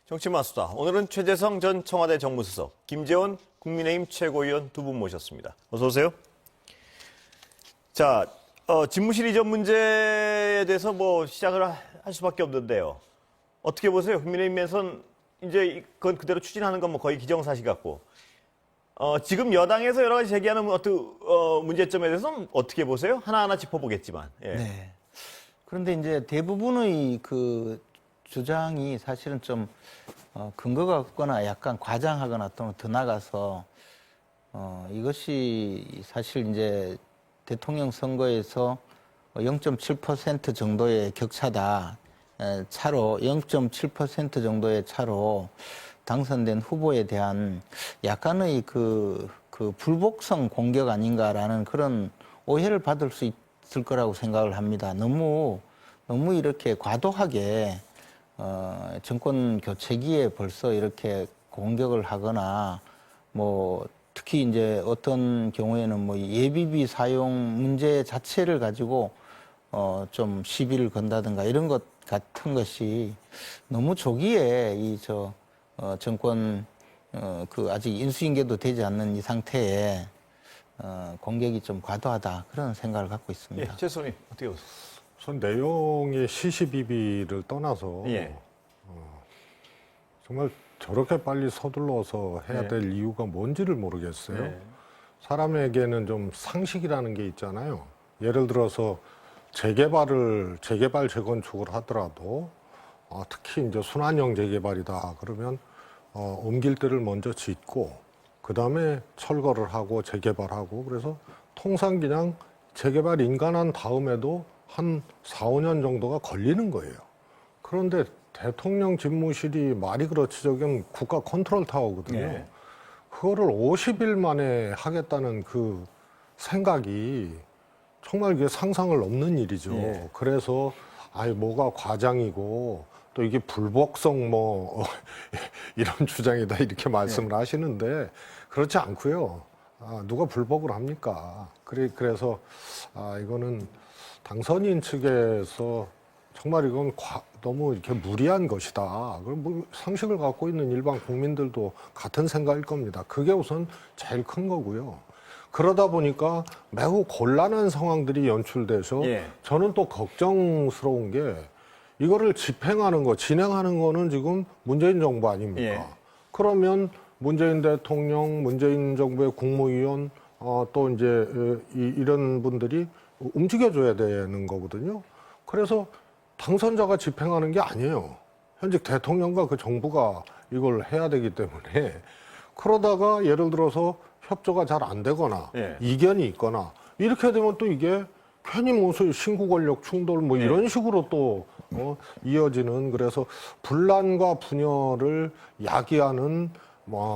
정치마수다. 오늘은 최재성 전 청와대 정무수석, 김재원 국민의힘 최고위원 두 분 모셨습니다. 어서 오세요. 자, 집무실 이전 문제에 대해서 시작을 할 수밖에 없는데요. 어떻게 보세요? 국민의힘에선 이제 그건 그대로 추진하는 건 거의 기정사실 같고, 지금 여당에서 여러 가지 제기하는 문제점에 대해서는 어떻게 보세요? 하나하나 짚어보겠지만. 예. 네. 그런데 이제 대부분의 그 주장이 사실은 좀 근거가 없거나 약간 과장하거나 또는 더 나가서 이것이 사실 이제 대통령 선거에서 0.7% 정도의 격차다. 차로 0.7% 정도의 차로 당선된 후보에 대한 약간의 그 불복성 공격 아닌가라는 그런 오해를 받을 수 있을 거라고 생각을 합니다. 너무 이렇게 과도하게 정권 교체기에 벌써 이렇게 공격을 하거나 특히 이제 어떤 경우에는 예비비 사용 문제 자체를 가지고 좀 시비를 건다든가 이런 것 같은 것이 너무 조기에 정권 아직 인수인계도 되지 않는 이 상태에 공격이 좀 과도하다 그런 생각을 갖고 있습니다. 예, 최소님 어떻게 보세요? 전 내용의 시시비비를 떠나서 예. 정말 저렇게 빨리 서둘러서 해야 될 이유가 뭔지를 모르겠어요. 네. 사람에게는 좀 상식이라는 게 있잖아요. 예를 들어서 재개발, 재건축을 하더라도 특히 이제 순환형 재개발이다 그러면 옮길 때를 먼저 짓고 그 다음에 철거를 하고 재개발하고 그래서 통상 그냥 재개발 인간한 다음에도 한 4, 5년 정도가 걸리는 거예요. 그런데 대통령 집무실이 말이 그렇지 저긴 국가 컨트롤 타워거든요. 네. 그거를 50일 만에 하겠다는 그 생각이 정말 이게 상상을 넘는 일이죠. 네. 그래서 뭐가 과장이고 또 이게 불복성 이런 주장이다 이렇게 말씀을 하시는데 그렇지 않고요. 누가 불복을 합니까? 그래서 이거는 당선인 측에서 정말 이건 너무 이렇게 무리한 것이다. 그럼 상식을 갖고 있는 일반 국민들도 같은 생각일 겁니다. 그게 우선 제일 큰 거고요. 그러다 보니까 매우 곤란한 상황들이 연출돼서 저는 또 걱정스러운 게 이거를 진행하는 거는 지금 문재인 정부 아닙니까? 그러면 문재인 대통령, 문재인 정부의 국무위원, 또 이제 이런 분들이 움직여줘야 되는 거거든요. 그래서 당선자가 집행하는 게 아니에요. 현직 대통령과 그 정부가 이걸 해야 되기 때문에 그러다가 예를 들어서 협조가 잘 안 되거나 이견이 있거나 이렇게 되면 또 이게 괜히 신구 권력 충돌 이런 식으로 또 이어지는 그래서 분란과 분열을 야기하는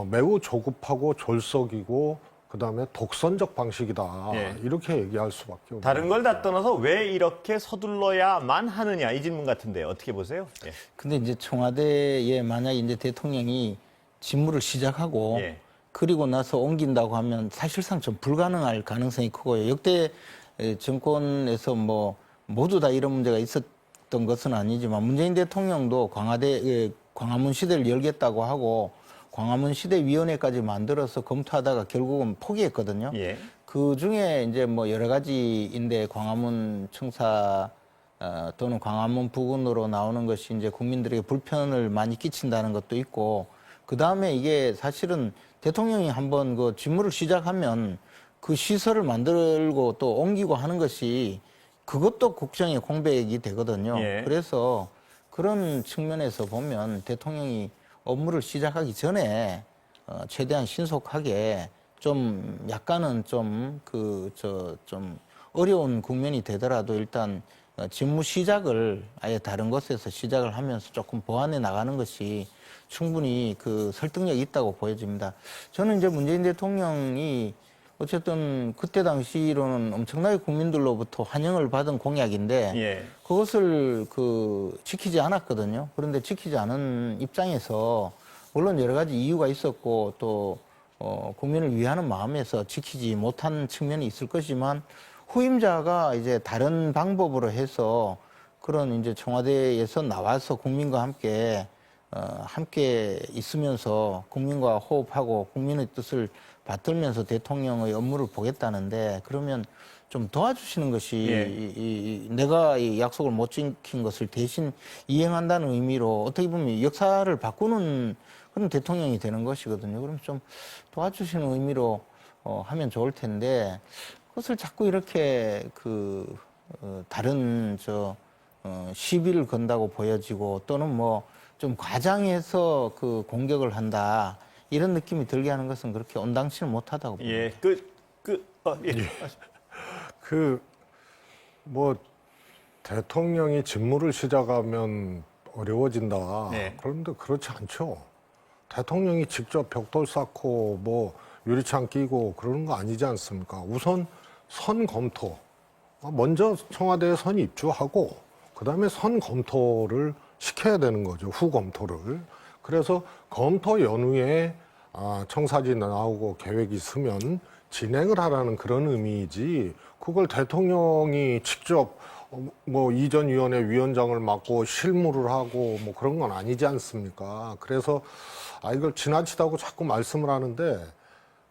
매우 조급하고 졸속이고 그다음에 독선적 방식이다. 이렇게 얘기할 수밖에 없는 다른 걸 다 떠나서 왜 이렇게 서둘러야만 하느냐 이 질문 같은데 어떻게 보세요? 예. 근데 이제 청와대에 만약에 이제 대통령이 직무를 시작하고 그리고 나서 옮긴다고 하면 사실상 좀 불가능할 가능성이 크고요. 역대 정권에서 모두 다 이런 문제가 있었던 것은 아니지만 문재인 대통령도 광화문 시대를 열겠다고 하고 광화문 시대위원회까지 만들어서 검토하다가 결국은 포기했거든요. 그 중에 이제 여러 가지인데 광화문 청사 또는 광화문 부근으로 나오는 것이 이제 국민들에게 불편을 많이 끼친다는 것도 있고 그 다음에 이게 사실은 대통령이 한번 그 직무를 시작하면 그 시설을 만들고 또 옮기고 하는 것이 그것도 국정의 공백이 되거든요. 그래서 그런 측면에서 보면 대통령이 업무를 시작하기 전에 최대한 신속하게 좀 약간은 좀 어려운 국면이 되더라도 일단 직무 시작을 아예 다른 곳에서 시작을 하면서 조금 보완해 나가는 것이 충분히 그 설득력이 있다고 보여집니다. 저는 이제 문재인 대통령이 어쨌든 그때 당시로는 엄청나게 국민들로부터 환영을 받은 공약인데 그것을 지키지 않았거든요. 그런데 지키지 않은 입장에서 물론 여러 가지 이유가 있었고 또 국민을 위하는 마음에서 지키지 못한 측면이 있을 것이지만 후임자가 이제 다른 방법으로 해서 그런 이제 청와대에서 나와서 국민과 함께 함께 있으면서 국민과 호흡하고 국민의 뜻을 받들면서 대통령의 업무를 보겠다는데 그러면 좀 도와주시는 것이 내가 이 약속을 못 지킨 것을 대신 이행한다는 의미로 어떻게 보면 역사를 바꾸는 그런 대통령이 되는 것이거든요. 그럼 좀 도와주시는 의미로 하면 좋을 텐데 그것을 자꾸 이렇게 다른 시비를 건다고 보여지고 또는 뭐 좀 과장해서 공격을 한다 이런 느낌이 들게 하는 것은 그렇게 온당치는 못하다고 봅니다. 예, 뭐 대통령이 직무를 시작하면 어려워진다. 네. 그런데 그렇지 않죠. 대통령이 직접 벽돌 쌓고 뭐 유리창 끼고 그러는 거 아니지 않습니까? 우선 선 검토. 먼저 청와대에 선 입주하고 그다음에 선 검토를 시켜야 되는 거죠. 후 검토를. 그래서 검토 연후에 청사진 나오고 계획이 있으면 진행을 하라는 그런 의미이지 그걸 대통령이 직접 뭐 이전위원회 위원장을 맡고 실무를 하고 뭐 그런 건 아니지 않습니까? 그래서 이걸 지나치다고 자꾸 말씀을 하는데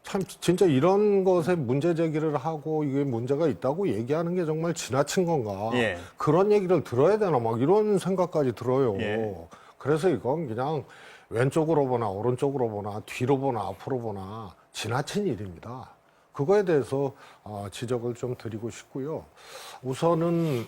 참 진짜 이런 것에 문제 제기를 하고 이게 문제가 있다고 얘기하는 게 정말 지나친 건가? 예. 그런 얘기를 들어야 되나 막 이런 생각까지 들어요. 예. 그래서 이건 그냥 왼쪽으로 보나 오른쪽으로 보나 뒤로 보나 앞으로 보나 지나친 일입니다. 그거에 대해서 지적을 좀 드리고 싶고요. 우선은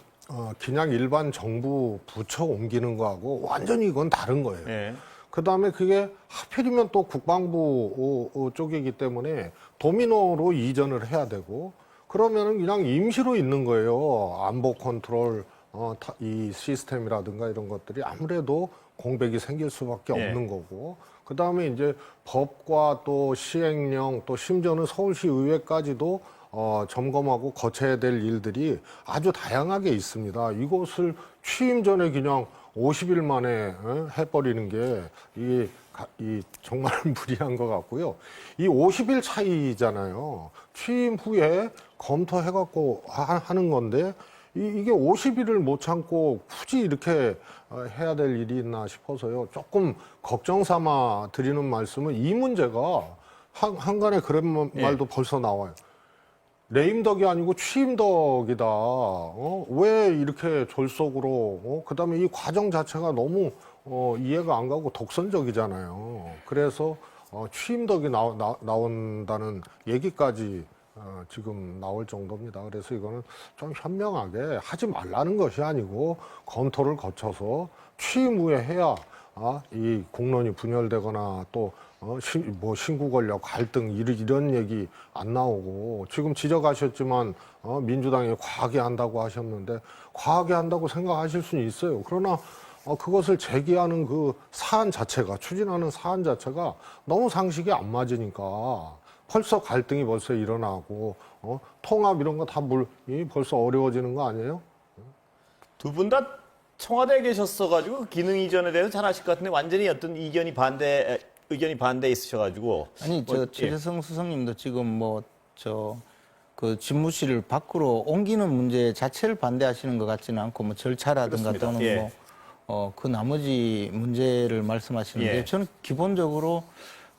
그냥 일반 정부 부처 옮기는 거하고 완전히 이건 다른 거예요. 예. 그다음에 그게 하필이면 또 국방부 쪽이기 때문에 도미노로 이전을 해야 되고 그러면은 그냥 임시로 있는 거예요. 안보 컨트롤 이 시스템이라든가 이런 것들이 아무래도 공백이 생길 수밖에 없는 거고 그다음에 이제 법과 또 시행령 또 심지어는 서울시 의회까지도 점검하고 거쳐야 될 일들이 아주 다양하게 있습니다. 이것을 취임 전에 그냥 50일 만에 해버리는 게 이 정말 무리한 것 같고요. 이 50일 차이잖아요. 취임 후에 검토해갖고 하는 건데 이게 50일을 못 참고 굳이 이렇게 해야 될 일이 있나 싶어서요. 조금 걱정 삼아 드리는 말씀은 이 문제가 한간에 그런 말도 벌써 나와요. 레임덕이 아니고 취임덕이다. 왜 이렇게 졸속으로? 그다음에 이 과정 자체가 너무 이해가 안 가고 독선적이잖아요. 그래서 취임덕이 나온다는 얘기까지 지금 나올 정도입니다. 그래서 이거는 좀 현명하게 하지 말라는 것이 아니고 검토를 거쳐서 취임 후에 해야 이 공론이 분열되거나 또 뭐 신구 권력 갈등 이런 얘기 안 나오고 지금 지적하셨지만 민주당이 과하게 한다고 하셨는데 과하게 한다고 생각하실 수는 있어요. 그러나 그것을 제기하는 그 사안 자체가 추진하는 사안 자체가 너무 상식이 안 맞으니까 벌써 갈등이 벌써 일어나고 통합 이런 거 다 벌써 어려워지는 거 아니에요? 두 분 다 청와대에 계셨어가지고 기능 이전에 대해서 잘 아실 것 같은데 완전히 어떤 의견이 반대 있으셔가지고 아니 최재성 수석님도 지금 그 집무실을 밖으로 옮기는 문제 자체를 반대하시는 것 같지는 않고 뭐 절차라든가 그렇습니다. 또는 그 나머지 문제를 말씀하시는데 예. 저는 기본적으로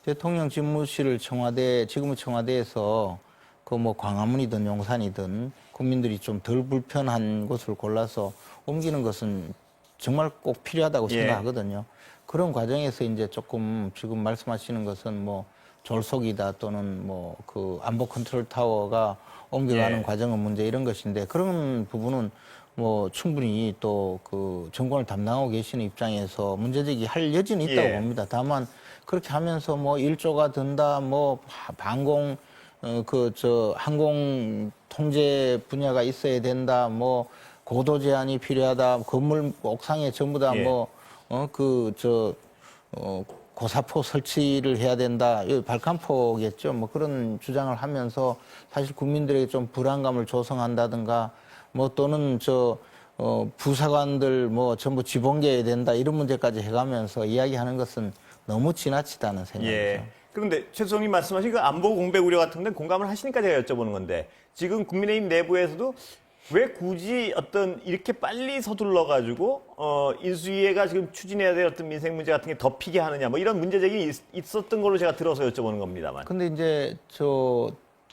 대통령 집무실을 지금의 청와대에서 그 뭐 광화문이든 용산이든 국민들이 좀 덜 불편한 곳을 골라서 옮기는 것은 정말 꼭 필요하다고 생각하거든요. 그런 과정에서 이제 조금 지금 말씀하시는 것은 뭐 졸속이다 또는 뭐 그 안보 컨트롤 타워가 옮겨가는 과정은 문제 이런 것인데 그런 부분은 뭐 충분히 또 그 정권을 담당하고 계시는 입장에서 문제제기 할 여지는 있다고 봅니다. 다만 그렇게 하면서 뭐 1조가 든다, 뭐 방공 항공 통제 분야가 있어야 된다, 뭐 고도 제한이 필요하다, 건물 옥상에 전부 다 고사포 설치를 해야 된다. 이 발칸포겠죠. 뭐 그런 주장을 하면서 사실 국민들에게 좀 불안감을 조성한다든가 뭐 또는 부사관들 뭐 전부 지봉개해야 된다 이런 문제까지 해가면서 이야기하는 것은 너무 지나치다는 생각이죠. 예. 그런데 최 수석님 말씀하신 그 안보 공백 우려 같은 데 공감을 하시니까 제가 여쭤보는 건데 지금 국민의힘 내부에서도 왜 굳이 어떤 이렇게 빨리 서둘러 가지고 인수위가 지금 추진해야 될 어떤 민생 문제 같은 게 덮이게 하느냐 뭐 이런 문제 제기 있었던 걸로 제가 들어서 여쭤보는 겁니다만. 근데 이제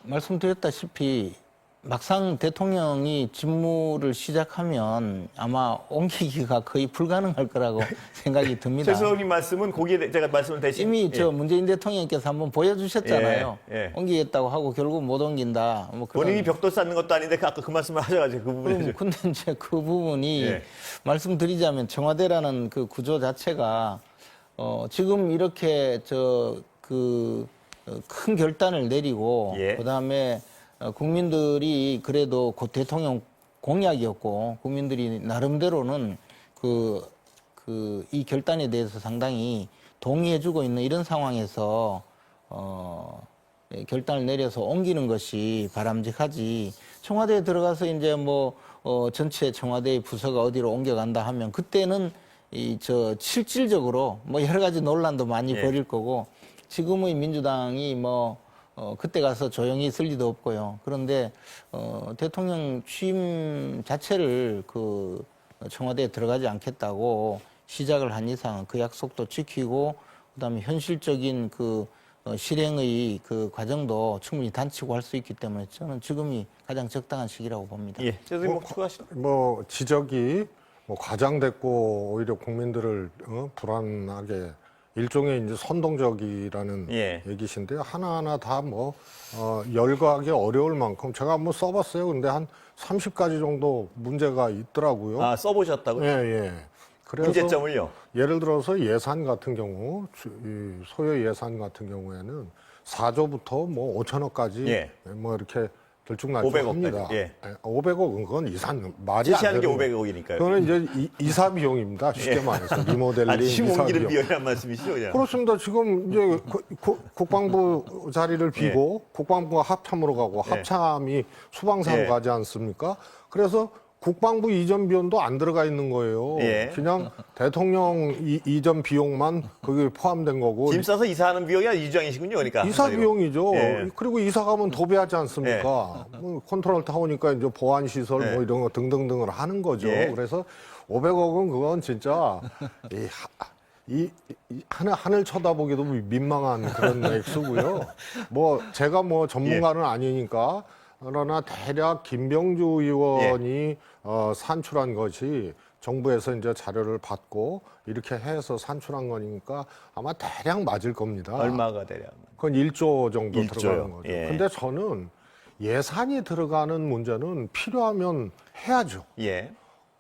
말씀드렸다시피 막상 대통령이 직무를 시작하면 아마 옮기기가 거의 불가능할 거라고 생각이 듭니다. 최수호님 말씀은 거기에 제가 말씀을 대신 이미 문재인 대통령께서 한번 보여주셨잖아요. 예. 옮기겠다고 하고 결국 못 옮긴다. 뭐 그런. 본인이 벽돌 쌓는 것도 아닌데 아까 그 말씀을 하셔가지고 그 부분이 근데 이제 그 부분이 예. 말씀드리자면 청와대라는 그 구조 자체가 지금 이렇게 큰 결단을 내리고 예. 그다음에 국민들이 그래도 곧 대통령 공약이었고 국민들이 나름대로는 이 결단에 대해서 상당히 동의해주고 있는 이런 상황에서 결단을 내려서 옮기는 것이 바람직하지. 청와대에 들어가서 이제 전체 청와대의 부서가 어디로 옮겨간다 하면 그때는 실질적으로 여러 가지 논란도 많이 예. 벌일 거고 지금의 민주당이 그때 가서 조용히 있을 리도 없고요. 그런데 대통령 취임 자체를 청와대에 들어가지 않겠다고 시작을 한 이상 그 약속도 지키고 그다음에 현실적인 실행의 과정도 충분히 단치고 할 수 있기 때문에 저는 지금이 가장 적당한 시기라고 봅니다. 예. 최수호님 추가하시죠. 지적이 과장됐고 오히려 국민들을 불안하게 일종의 이제 선동적이라는 예. 얘기신데요. 하나하나 다 열거하기 어려울 만큼 제가 한번 써봤어요. 근데 한 30가지 정도 문제가 있더라고요. 아, 써보셨다고요? 예. 그래서 문제점을요? 예를 들어서 예산 같은 경우, 소요 예산 같은 경우에는 4조부터 5천억까지 예. 이렇게 500억 들쭉날쭉합니다. 까지, 예. 500억은 그건 말이 안 제시하는 게 되는 500억이니까요. 그거는 이제 이사 비용입니다. 쉽게 말해서 리모델링 아니, 이사 심옮기는 비용. 비용이란 말씀이시죠? 그냥? 그렇습니다. 지금 이제 국방부 자리를 비고 국방부가 합참으로 가고 합참이 수방사로 예. 가지 않습니까? 그래서 국방부 이전 비용도 안 들어가 있는 거예요. 예. 그냥 대통령 이전 비용만 거기에 포함된 거고. 짐 싸서 이사하는 비용이 이주장이시군요. 그러니까. 이사 한마디로. 비용이죠. 예. 그리고 이사 가면 도배하지 않습니까? 컨트롤 타워니까 이제 보안 시설 예. 이런 거 등등등을 하는 거죠. 예. 그래서 500억은 그건 진짜 하늘 쳐다보기도 민망한 그런 액수고요. 제가 전문가는 아니니까 그러나 대략 김병주 의원이 산출한 것이 정부에서 이제 자료를 받고 이렇게 해서 산출한 거니까 아마 대략 맞을 겁니다. 얼마가 대략? 그건 1조 정도 1조요. 들어가는 거죠. 예. 근데 저는 예산이 들어가는 문제는 필요하면 해야죠. 예.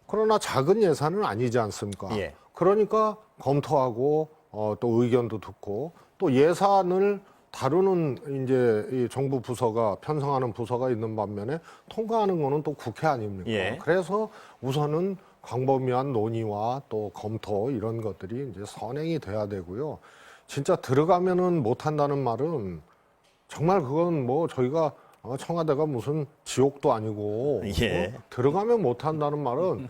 그러나 작은 예산은 아니지 않습니까? 예. 그러니까 검토하고 또 의견도 듣고 또 예산을 다루는 이제 이 정부 부서가 편성하는 부서가 있는 반면에 통과하는 거는 또 국회 아닙니까? 예. 그래서 우선은 광범위한 논의와 또 검토 이런 것들이 이제 선행이 돼야 되고요. 진짜 들어가면은 못 한다는 말은 정말 그건 저희가 청와대가 무슨 지옥도 아니고 예. 들어가면 못 한다는 말은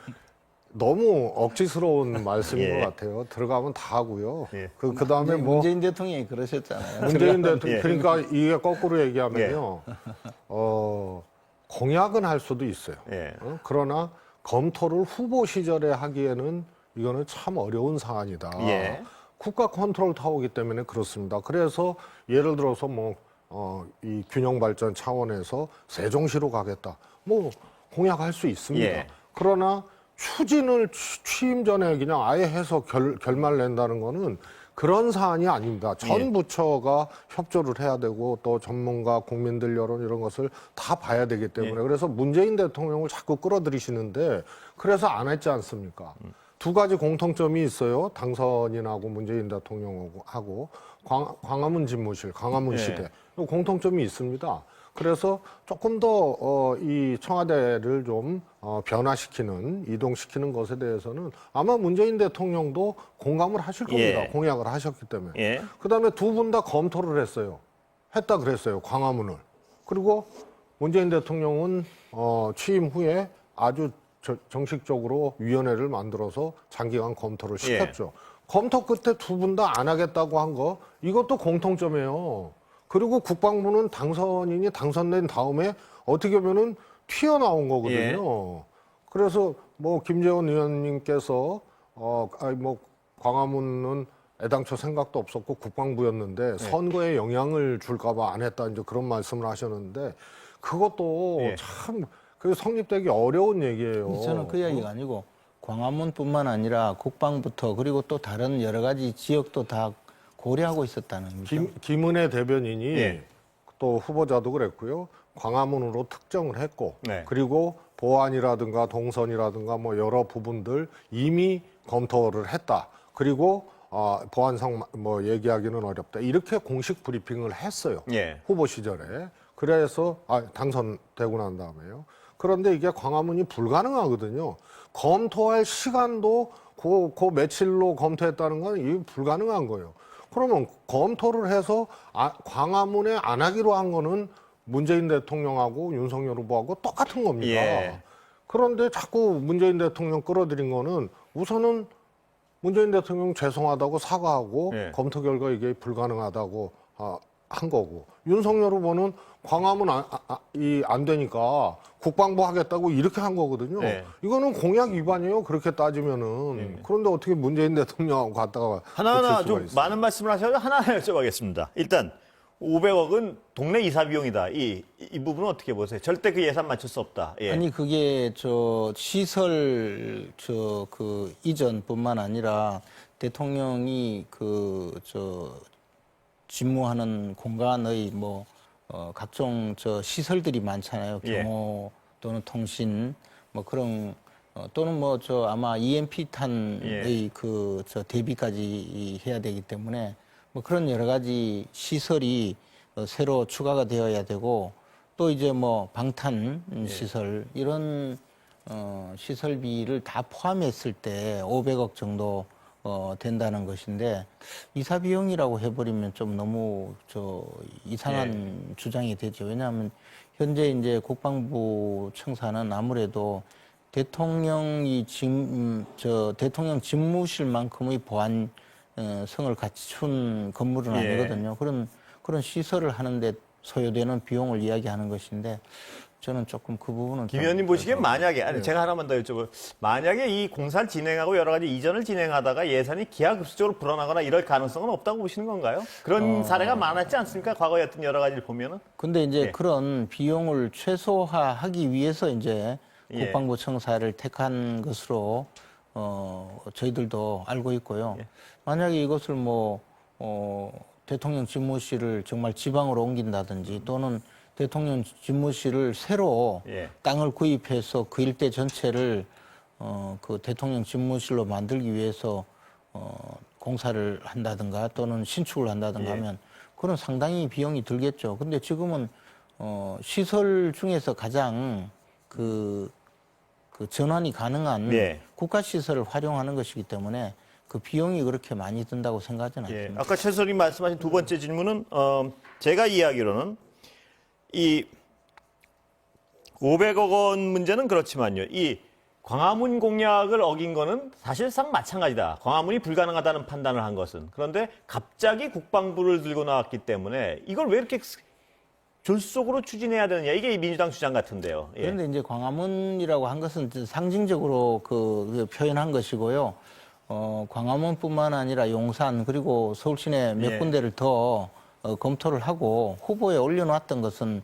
너무 억지스러운 말씀인 예. 것 같아요. 들어가면 다 하고요. 예. 그다음에 문재인 대통령이 그러셨잖아요. 문재인 대통령 예. 그러니까 이게 거꾸로 얘기하면요. 공약은 할 수도 있어요. 예. 그러나 검토를 후보 시절에 하기에는 이거는 참 어려운 사안이다. 예. 국가 컨트롤 타워이기 때문에 그렇습니다. 그래서 예를 들어서 이 균형 발전 차원에서 세종시로 가겠다. 공약할 수 있습니다. 예. 그러나 추진을 취임 전에 그냥 아예 해서 결말 낸다는 거는 그런 사안이 아닙니다. 전 부처가 협조를 해야 되고 또 전문가, 국민들 여론 이런 것을 다 봐야 되기 때문에 그래서 문재인 대통령을 자꾸 끌어들이시는데 그래서 안 했지 않습니까? 두 가지 공통점이 있어요. 당선인 하고 문재인 대통령하고 광화문 집무실, 광화문 시대. 공통점이 있습니다. 그래서 조금 더 이 청와대를 좀 변화시키는, 이동시키는 것에 대해서는 아마 문재인 대통령도 공감을 하실 겁니다. 예. 공약을 하셨기 때문에. 예. 그다음에 두 분 다 검토를 했어요. 했다 그랬어요. 광화문을. 그리고 문재인 대통령은 취임 후에 아주 정식적으로 위원회를 만들어서 장기간 검토를 시켰죠. 검토 끝에 두 분 다 안 하겠다고 한 거 이것도 공통점이에요. 그리고 국방부는 당선인이 당선된 다음에 어떻게 보면은 튀어나온 거거든요. 그래서 뭐 김재원 의원님께서 뭐 광화문은 애당초 생각도 없었고 국방부였는데 선거에 영향을 줄까봐 안 했다 이제 그런 말씀을 하셨는데 그것도 참 그 성립되기 어려운 얘기예요. 저는 그 이야기가 아니고 광화문뿐만 아니라 국방부터 그리고 또 다른 여러 가지 지역도 다 고려하고 있었다는 거죠. 김은혜 대변인이 또 후보자도 그랬고요. 광화문으로 특정을 했고 그리고 보안이라든가 동선이라든가 뭐 여러 부분들 이미 검토를 했다. 그리고 보안상 뭐 얘기하기는 어렵다. 이렇게 공식 브리핑을 했어요. 후보 시절에. 그래서 당선되고 난 다음에요. 그런데 이게 광화문이 불가능하거든요. 검토할 시간도 그 며칠로 검토했다는 건 이게 불가능한 거예요. 그러면 검토를 해서 광화문에 안 하기로 한 거는 문재인 대통령하고 윤석열 후보하고 똑같은 겁니다. 그런데 자꾸 문재인 대통령 끌어들인 거는 우선은 문재인 대통령 죄송하다고 사과하고 검토 결과 이게 불가능하다고 한 거고 윤석열 후보는 광화문 안 되니까 국방부 하겠다고 이렇게 한 거거든요. 이거는 공약 위반이에요. 그렇게 따지면은. 그런데 어떻게 문재인 대통령하고 갔다가 하나하나 좀 많은 말씀을 하셔서 하나하나 여쭤보겠습니다. 일단 500억은 동네 이사 비용이다. 이 부분은 어떻게 보세요? 절대 그 예산 맞출 수 없다. 아니 그게 시설 그 이전뿐만 아니라 대통령이 집무하는 공간의 뭐 각종 시설들이 많잖아요. 경호 또는 통신 뭐 그런 또는 뭐 아마 EMP 탄의 대비까지 해야 되기 때문에 뭐 그런 여러 가지 시설이 새로 추가가 되어야 되고 또 이제 뭐 방탄 시설 이런 시설비를 다 포함했을 때 500억 정도 된다는 것인데 이사 비용이라고 해버리면 좀 너무 이상한 주장이 되죠. 왜냐하면 현재 이제 국방부 청사는 아무래도 대통령이 대통령 집무실만큼의 보안 성을 갖춘 건물은 아니거든요. 그런 시설을 하는데 소요되는 비용을 이야기하는 것인데 저는 조금 그 부분은 김 의원님 보시기엔 만약에 제가 하나만 더 여쭤볼게요. 만약에 이 공사를 진행하고 여러 가지 이전을 진행하다가 예산이 기하급수적으로 불어나거나 이럴 가능성은 없다고 보시는 건가요? 그런 사례가 많았지 않습니까? 과거에 어떤 여러 가지를 보면은. 근데 이제 그런 비용을 최소화하기 위해서 이제 국방부 청사를 택한 것으로 저희들도 알고 있고요. 만약에 이것을 대통령 집무실을 정말 지방으로 옮긴다든지 또는 대통령 집무실을 새로 땅을 구입해서 그 일대 전체를 그 대통령 집무실로 만들기 위해서 공사를 한다든가 또는 신축을 한다든가 하면 그런 상당히 비용이 들겠죠. 근데 지금은 시설 중에서 가장 그 전환이 가능한 국가 시설을 활용하는 것이기 때문에 그 비용이 그렇게 많이 든다고 생각하지는 않습니다. 아까 최 소장님 말씀하신 두 번째 질문은 제가 이해하기로는 이 500억 원 문제는 그렇지만요. 이 광화문 공약을 어긴 거는 사실상 마찬가지다. 광화문이 불가능하다는 판단을 한 것은. 그런데 갑자기 국방부를 들고 나왔기 때문에 이걸 왜 이렇게 졸속으로 추진해야 되느냐. 이게 민주당 주장 같은데요. 그런데 이제 광화문이라고 한 것은 상징적으로 표현한 것이고요. 광화문뿐만 아니라 용산 그리고 서울 시내 몇 군데를 더 검토를 하고 후보에 올려놨던 것은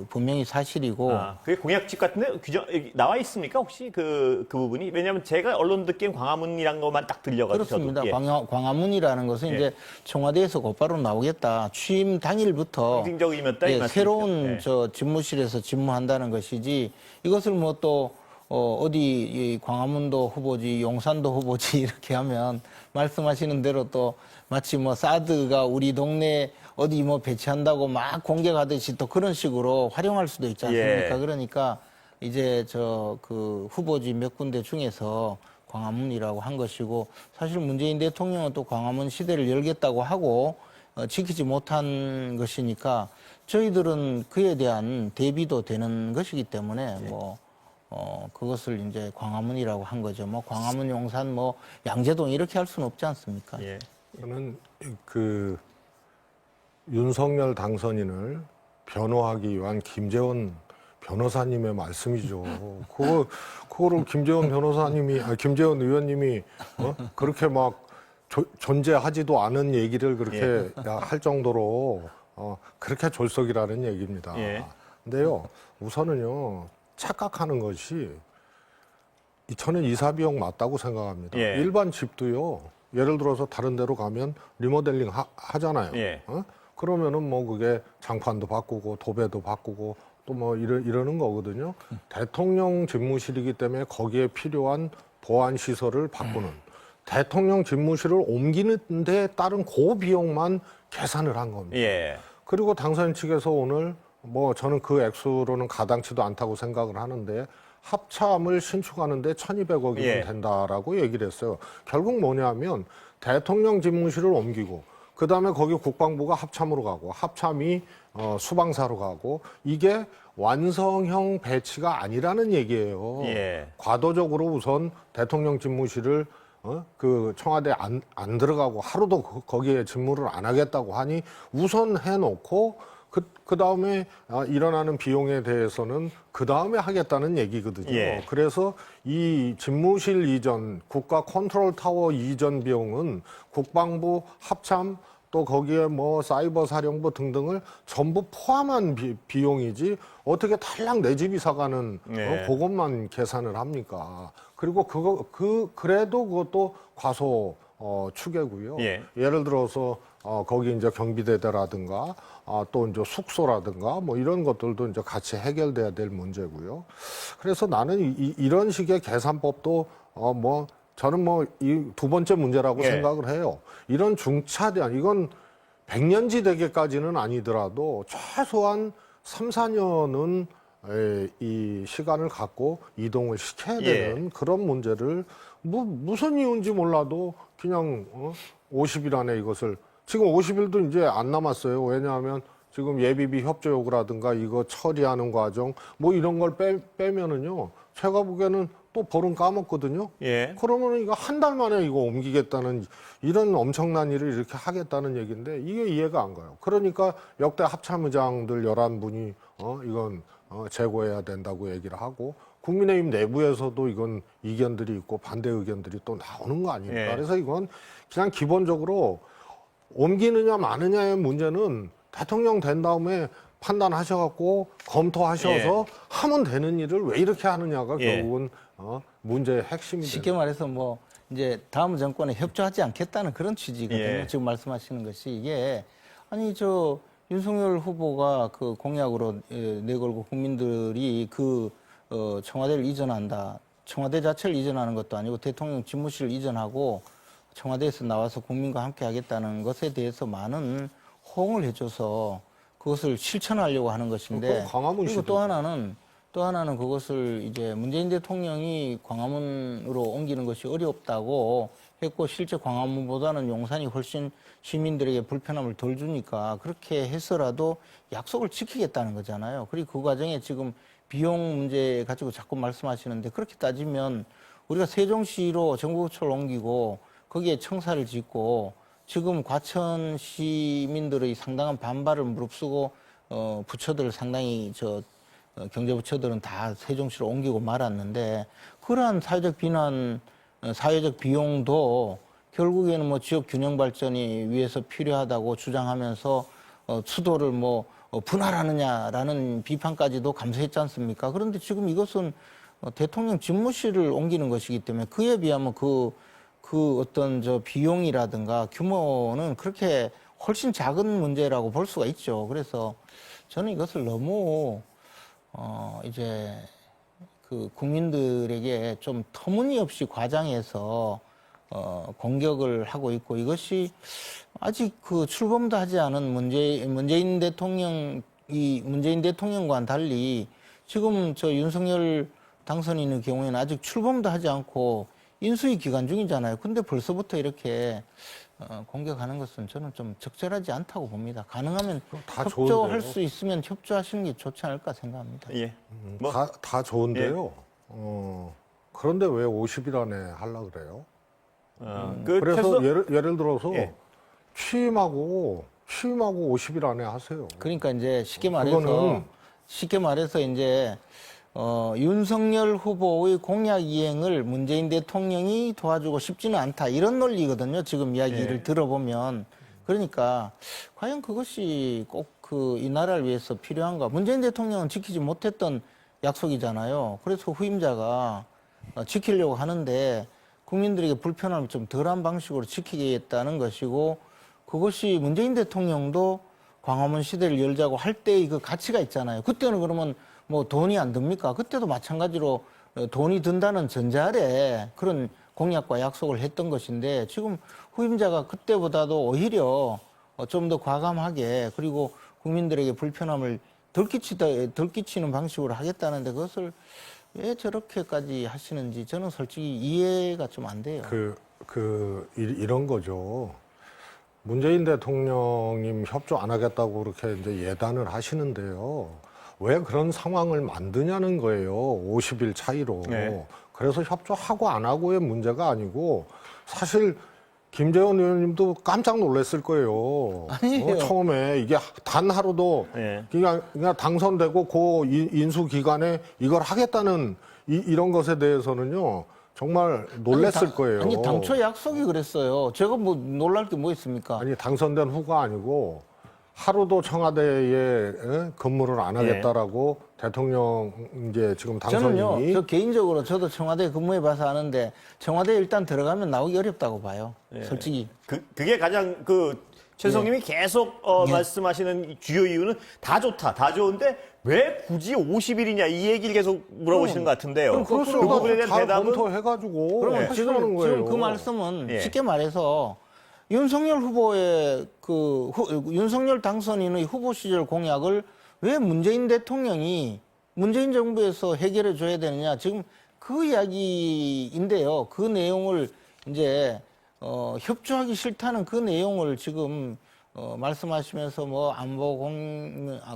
분명히 사실이고. 그게 공약집 같은데 규정 나와 있습니까 혹시 그 부분이? 왜냐하면 제가 언론 듣기엔 광화문이란 것만 딱 들려가지고. 그렇습니다. 광화문이라는 것은 이제 청와대에서 곧바로 나오겠다. 취임 당일부터 상징적 의미였다. 새로운 집무실에서 집무한다는 것이지 이것을 뭐 또 어디 광화문도 후보지 용산도 후보지 이렇게 하면 말씀하시는 대로 또 마치 뭐 사드가 우리 동네 어디 뭐 배치한다고 막 공격하듯이 또 그런 식으로 활용할 수도 있지 않습니까? 그러니까 이제 후보지 몇 군데 중에서 광화문이라고 한 것이고 사실 문재인 대통령은 또 광화문 시대를 열겠다고 하고 지키지 못한 것이니까 저희들은 그에 대한 대비도 되는 것이기 때문에 그것을 이제 광화문이라고 한 거죠. 뭐 광화문, 용산, 뭐 양재동 이렇게 할 수는 없지 않습니까? 저는 윤석열 당선인을 변호하기 위한 김재원 변호사님의 말씀이죠. 그거를 김재원 의원님이 그렇게 막 존재하지도 않은 얘기를 그렇게 할 정도로 그렇게 졸속이라는 얘기입니다. 예. 근데요, 우선은요, 착각하는 것이 저는 이사 비용 맞다고 생각합니다. 예. 일반 집도요, 예를 들어서 다른 데로 가면 리모델링 하잖아요. 예. 그러면은 뭐 그게 장판도 바꾸고 도배도 바꾸고 또 뭐 이러는 거거든요. 대통령 집무실이기 때문에 거기에 필요한 보안 시설을 바꾸는 대통령 집무실을 옮기는 데 따른 그 비용만 계산을 한 겁니다. 예. 그리고 당사인 측에서 오늘 뭐 저는 그 액수로는 가당치도 않다고 생각을 하는데 합참을 신축하는데 1,200억이면 예. 된다라고 얘기를 했어요. 결국 뭐냐면 대통령 집무실을 옮기고 그다음에 거기 국방부가 합참으로 가고 합참이 수방사로 가고 이게 완성형 배치가 아니라는 얘기예요. 예. 과도적으로 우선 대통령 집무실을 그 청와대 안 들어가고 하루도 거기에 집무를 안 하겠다고 하니 우선 해놓고 그 다음에 일어나는 비용에 대해서는 그 다음에 하겠다는 얘기거든요. 예. 그래서 이 집무실 이전, 국가 컨트롤 타워 이전 비용은 국방부 합참 또 거기에 뭐 사이버 사령부 등등을 전부 포함한 비용이지 어떻게 탈락 내 집이 사가는 네. 그것만 계산을 합니까? 그리고 그래도 그것도 과소 추계고요. 예. 예를 들어서 거기 이제 경비대대라든가 또 이제 숙소라든가 뭐 이런 것들도 이제 같이 해결돼야 될 문제고요. 그래서 나는 이런 식의 계산법도 뭐 저는 뭐 이 두 번째 문제라고 예. 생각을 해요. 이런 중차대한 이건 100년지 되기까지는 아니더라도 최소한 3, 4년은 이 시간을 갖고 이동을 시켜야 되는 그런 문제를 무슨 이유인지 몰라도 그냥 50일 안에 이것을 지금 50일도 이제 안 남았어요. 왜냐하면 지금 예비비 협조 요구라든가 이거 처리하는 과정 뭐 이런 걸 빼면은요. 제가 보기에는 또 벌은 까먹거든요. 예. 그러면 이거 한 달 만에 이거 옮기겠다는 이런 엄청난 일을 이렇게 하겠다는 얘기인데 이게 이해가 안 가요. 그러니까 역대 합참의장들 11분이 이건 재고해야 된다고 얘기를 하고 국민의힘 내부에서도 이건 이견들이 있고 반대 의견들이 또 나오는 거 아닙니까? 예. 그래서 이건 그냥 기본적으로 옮기느냐 마느냐의 문제는 대통령 된 다음에 판단하셔갖고 검토하셔서 하면 되는 일을 왜 이렇게 하느냐가 결국은 문제의 핵심이 쉽게 말해서 뭐 이제 다음 정권에 협조하지 않겠다는 그런 취지거든요. 예. 지금 말씀하시는 것이 이게 아니 저 윤석열 후보가 그 공약으로 내걸고 국민들이 그 청와대를 이전한다. 청와대 자체를 이전하는 것도 아니고 대통령 집무실을 이전하고 청와대에서 나와서 국민과 함께 하겠다는 것에 대해서 많은 호응을 해줘서 그것을 실천하려고 하는 것인데 광화문 그리고 시대죠. 또 하나는 그것을 이제 문재인 대통령이 광화문으로 옮기는 것이 어렵다고 했고 실제 광화문보다는 용산이 훨씬 시민들에게 불편함을 덜 주니까 그렇게 해서라도 약속을 지키겠다는 거잖아요. 그리고 그 과정에 지금 비용 문제 가지고 자꾸 말씀하시는데 그렇게 따지면 우리가 세종시로 정부부처를 옮기고 거기에 청사를 짓고 지금 과천 시민들의 상당한 반발을 무릅쓰고 부처들 상당히 경제부처들은 다 세종시로 옮기고 말았는데 그러한 사회적 비난, 사회적 비용도 결국에는 뭐 지역 균형 발전이 위해서 필요하다고 주장하면서 수도를 뭐 분할하느냐라는 비판까지도 감수했지 않습니까? 그런데 지금 이것은 대통령 집무실을 옮기는 것이기 때문에 그에 비하면 그 어떤 비용이라든가 규모는 그렇게 훨씬 작은 문제라고 볼 수가 있죠. 그래서 저는 이것을 너무 이제 그 국민들에게 좀 터무니없이 과장해서 공격을 하고 있고 이것이 아직 그 출범도 하지 않은 문재인 대통령과는 달리 지금 윤석열 당선인의 경우에는 아직 출범도 하지 않고 인수위 기간 중이잖아요. 근데 벌써부터 이렇게 공격하는 것은 저는 좀 적절하지 않다고 봅니다. 가능하면 다 협조할 좋은데요. 수 있으면 협조하시는 게 좋지 않을까 생각합니다. 예. 뭐 다 좋은데요. 그런데 왜 50일 안에 하려고 그래요? 그래서 예를 들어서 예. 취임하고 50일 안에 하세요. 그러니까 이제 쉽게 말해서 그거는 쉽게 말해서 이제 윤석열 후보의 공약 이행을 문재인 대통령이 도와주고 싶지는 않다. 이런 논리거든요. 지금 이야기를 예. 들어보면. 그러니까 과연 그것이 꼭 이 나라를 위해서 필요한가. 문재인 대통령은 지키지 못했던 약속이잖아요. 그래서 후임자가 지키려고 하는데 국민들에게 불편함을 좀 덜한 방식으로 지키겠다는 것이고, 그것이 문재인 대통령도 광화문 시대를 열자고 할 때의 그 가치가 있잖아요. 그때는 그러면 뭐 돈이 안 듭니까? 그때도 마찬가지로 돈이 든다는 전제 아래 그런 공약과 약속을 했던 것인데, 지금 후임자가 그때보다도 오히려 좀 더 과감하게, 그리고 국민들에게 불편함을 덜 끼치는 방식으로 하겠다는데, 그것을 왜 저렇게까지 하시는지 저는 솔직히 이해가 좀 안 돼요. 이런 거죠. 문재인 대통령님 협조 안 하겠다고 그렇게 이제 예단을 하시는데요. 왜 그런 상황을 만드냐는 거예요. 50일 차이로. 네. 그래서 협조하고 안 하고의 문제가 아니고, 사실 김재원 의원님도 깜짝 놀랐을 거예요. 아니에요. 처음에 이게 단 하루도 네. 그냥 당선되고 그 인수 기간에 이걸 하겠다는 이런 것에 대해서는요. 정말 놀랐을 거예요. 아니, 당초 약속이 그랬어요. 제가 뭐 놀랄 게 뭐 있습니까? 아니, 당선된 후가 아니고 하루도 청와대에 근무를 안 하겠다라고 대통령 이제 지금 당선인이. 저는요, 저 개인적으로 저도 청와대 근무해 봐서 아는데, 청와대 일단 들어가면 나오기 어렵다고 봐요. 솔직히. 그게 가장 최성님이 계속 말씀하시는 주요 이유는 다 좋다, 다 좋은데 왜 굳이 50일이냐 이 얘기를 계속 물어보시는 것 같은데요. 그럼 그 부분에 대한 잘 대답은 검토해가지고 그러면 하시라는 거예요. 지금 그 말씀은 예. 쉽게 말해서 윤석열 후보의 윤석열 당선인의 후보 시절 공약을 왜 문재인 대통령이 문재인 정부에서 해결해 줘야 되느냐, 지금 그 이야기인데요. 그 내용을 이제 협조하기 싫다는 그 내용을 지금 말씀하시면서 뭐 안보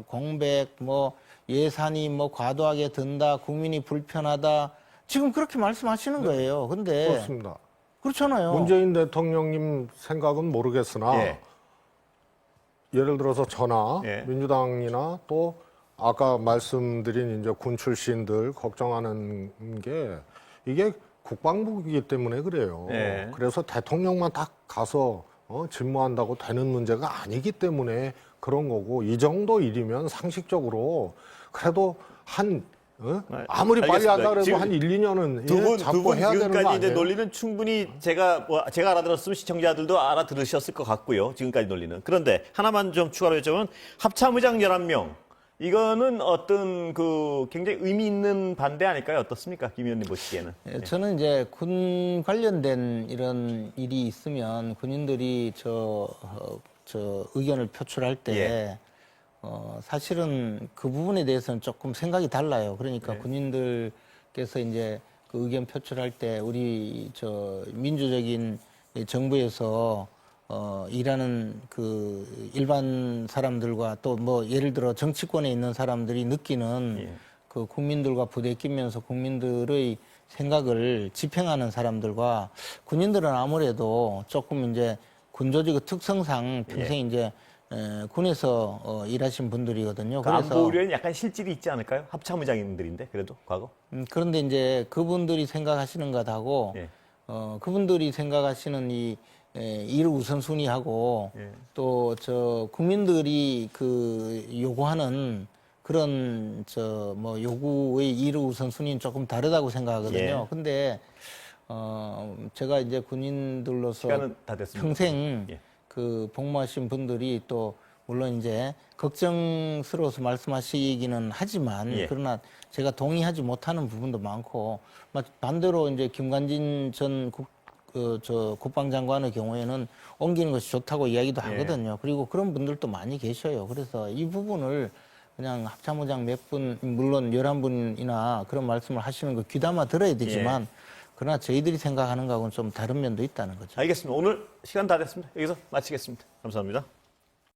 공백, 뭐 예산이 뭐 과도하게 든다, 국민이 불편하다, 지금 그렇게 말씀하시는 거예요. 근데 그렇습니다. 그렇잖아요. 문재인 대통령님 생각은 모르겠으나 예. 예를 들어서 저나 예. 민주당이나 또 아까 말씀드린 이제 군 출신들 걱정하는 게 이게 국방부이기 때문에 그래요. 예. 그래서 대통령만 딱 가서 집무한다고 되는 문제가 아니기 때문에 그런 거고, 이 정도 일이면 상식적으로 그래도 아무리 빨리 알겠습니다. 하다 그래도 지금 한 1, 2년은 두 분 잡고 해야 되는 거 지금까지 이제 아니에요? 논리는 충분히 제가 알아들었으면 시청자들도 알아들으셨을 것 같고요. 지금까지 논리는. 그런데 하나만 좀 추가로 여쭤보면, 합참의장 11명. 이거는 어떤 굉장히 의미 있는 반대 아닐까요? 어떻습니까? 김 의원님 보시기에는. 예, 저는 이제 군 관련된 이런 일이 있으면 군인들이 저 의견을 표출할 때 예. 사실은 그 부분에 대해서는 조금 생각이 달라요. 그러니까 군인들께서 이제 그 의견 표출할 때 우리 민주적인 정부에서 일하는 그 일반 사람들과 또 뭐 예를 들어 정치권에 있는 사람들이 느끼는 그 국민들과 부대끼면서 국민들의 생각을 집행하는 사람들과, 군인들은 아무래도 조금 이제 군조직의 특성상 평생 이제 군에서 일하신 분들이거든요. 안보위원회는 약간 실질이 있지 않을까요? 합참의장님들인데 그래도 과거. 그런데 이제 그분들이 생각하시는 것하고 예. 그분들이 생각하시는 일을 우선순위하고 또 국민들이 요구하는 그런 뭐 요구의 일을 우선순위는 조금 다르다고 생각하거든요. 예. 근데 제가 이제 군인들로서 시간은 다 됐습니다. 평생 예. 그 복무하신 분들이 또 물론 이제 걱정스러워서 말씀하시기는 하지만, 예. 그러나 제가 동의하지 못하는 부분도 많고, 반대로 이제 김관진 전 국방장관의 경우에는 옮기는 것이 좋다고 이야기도 하거든요. 그리고 그런 분들도 많이 계셔요. 그래서 이 부분을 그냥 합참의장 몇 분, 물론 11분이나 그런 말씀을 하시는 거 귀담아 들어야 되지만, 그러나 저희들이 생각하는 거하고는 좀 다른 면도 있다는 거죠. 알겠습니다. 오늘 시간 다 됐습니다. 여기서 마치겠습니다. 감사합니다.